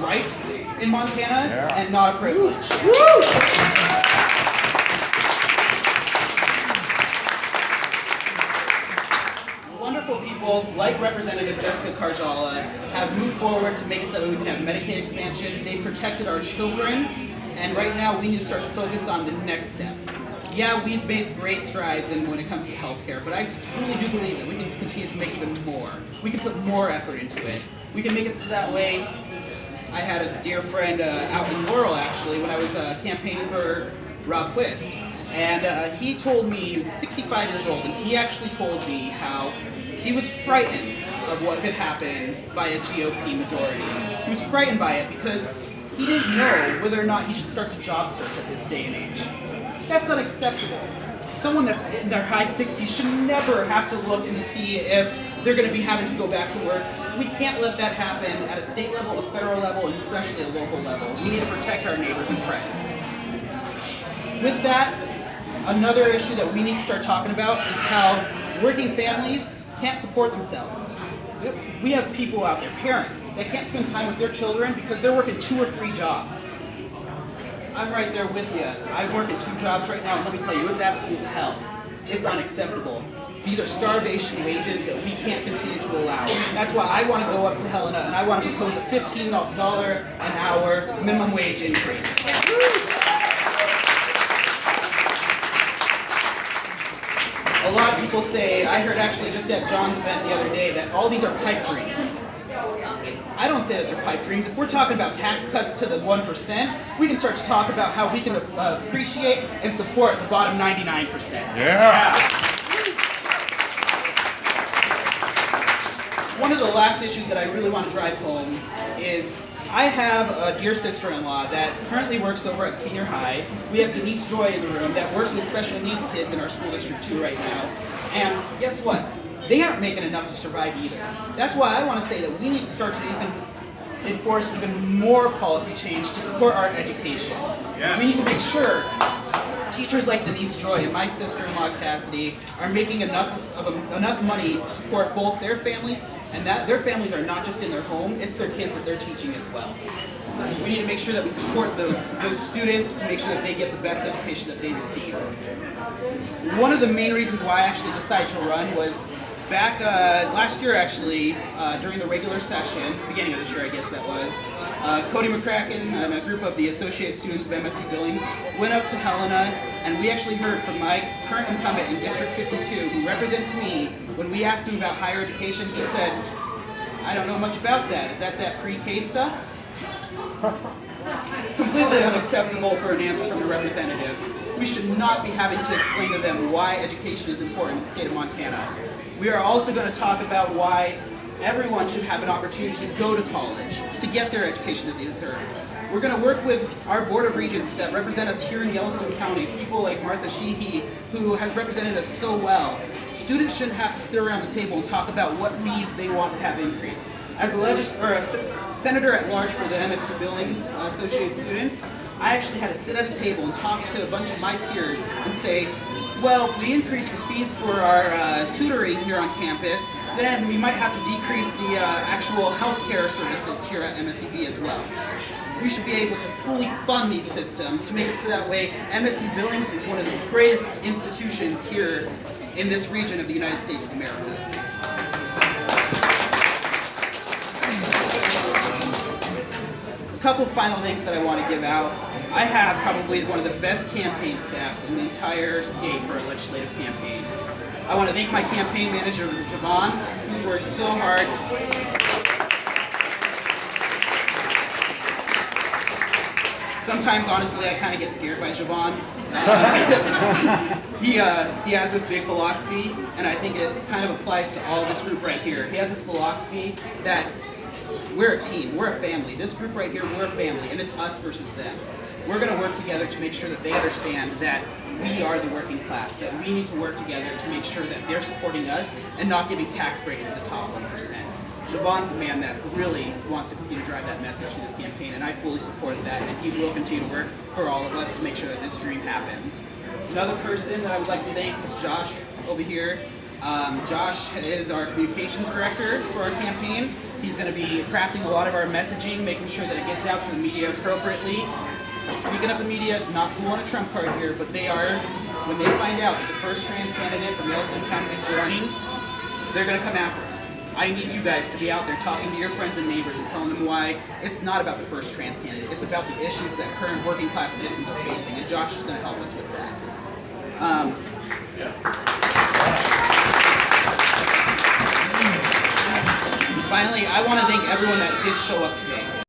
right in Montana and not a privilege. Wonderful people like Representative Jessica Karjala have moved forward to make it so that we can have Medicaid expansion. They protected our children, and right now we need to start to focus on the next step. Yeah, we've made great strides when it comes to healthcare, but I truly do believe that we can continue to make even more. We can put more effort into it. We can make it so that way. I had a dear friend out in Laurel, actually, when I was campaigning for Rob Quist, and he told me, he was 65 years old, and he actually told me how he was frightened of what could happen by a GOP majority. He was frightened by it because he didn't know whether or not he should start to job search at this day and age. That's unacceptable. Someone that's in their high 60s should never have to look and see if they're going to be having to go back to work. We can't let that happen at a state level, a federal level, and especially a local level. We need to protect our neighbors and friends. With that, another issue that we need to start talking about is how working families can't support themselves. We have people out there, parents, that can't spend time with their children because they're working 2 or 3 jobs. I'm right there with you. I work at 2 jobs right now, and let me tell you, it's absolute hell. It's unacceptable. These are starvation wages that we can't continue to allow. That's why I want to go up to Helena and I want to propose a $15 an hour minimum wage increase. A lot of people say, I heard actually just at John's event the other day, that all these are pipe dreams. I don't say that they're pipe dreams. If we're talking about tax cuts to the 1%, we can start to talk about how we can appreciate and support the bottom 99%. Yeah. One of the last issues that I really want to drive home is I have a dear sister-in-law that currently works over at senior high. We have Denise Joy in the room that works with special needs kids in our school district too right now. And guess what? They aren't making enough to survive either. That's why I want to say that we need to start to even enforce even more policy change to support our education. Yeah. We need to make sure teachers like Denise Joy and my sister-in-law Cassidy are making enough money to support both their families, and that their families are not just in their home, it's their kids that they're teaching as well. We need to make sure that we support those students to make sure that they get the best education that they receive. One of the main reasons why I actually decided to run was back last year, actually, during the regular session, beginning of this year, I guess that was, Cody McCracken and a group of the associate students of MSU Billings went up to Helena, and we actually heard from my current incumbent in District 52, who represents me. When we asked him about higher education, he said, I don't know much about that. Is that pre-K stuff? Completely unacceptable for an answer from a representative. We should not be having to explain to them why education is important in the state of Montana. We are also going to talk about why everyone should have an opportunity to go to college, to get their education that they deserve. We're going to work with our Board of Regents that represent us here in Yellowstone County, people like Martha Sheehy, who has represented us so well. Students shouldn't have to sit around the table and talk about what fees they want to have increased. As a senator at large for the MSU Billings Associate students, I actually had to sit at a table and talk to a bunch of my peers and say, well, if we increase the fees for our tutoring here on campus, then we might have to decrease the actual healthcare services here at MSUB as well. We should be able to fully fund these systems to make it so that way MSU Billings is one of the greatest institutions here in this region of the United States of America. A couple of final things that I want to give out. I have probably one of the best campaign staffs in the entire state for a legislative campaign. I want to thank my campaign manager, Javon, who's worked so hard. Sometimes, honestly, I kind of get scared by Javon. He has this big philosophy, and I think it kind of applies to all of this group right here. He has this philosophy that we're a team, we're a family. This group right here, we're a family, and it's us versus them. We're going to work together to make sure that they understand that we are the working class, that we need to work together to make sure that they're supporting us and not giving tax breaks to the top 1%. Javon's the man that really wants to continue to drive that message in this campaign, and I fully support that, and he will continue to work for all of us to make sure that this dream happens. Another person that I would like to thank is Josh over here. Josh is our communications director for our campaign. He's going to be crafting a lot of our messaging, making sure that it gets out to the media appropriately. Speaking of the media, not cool on a Trump card here, but they are, when they find out that the first trans candidate from Yellowstone County is running, they're going to come after us. I need you guys to be out there talking to your friends and neighbors and telling them why it's not about the first trans candidate. It's about the issues that current working class citizens are facing, and Josh is going to help us with that. Finally, I want to thank everyone that did show up today.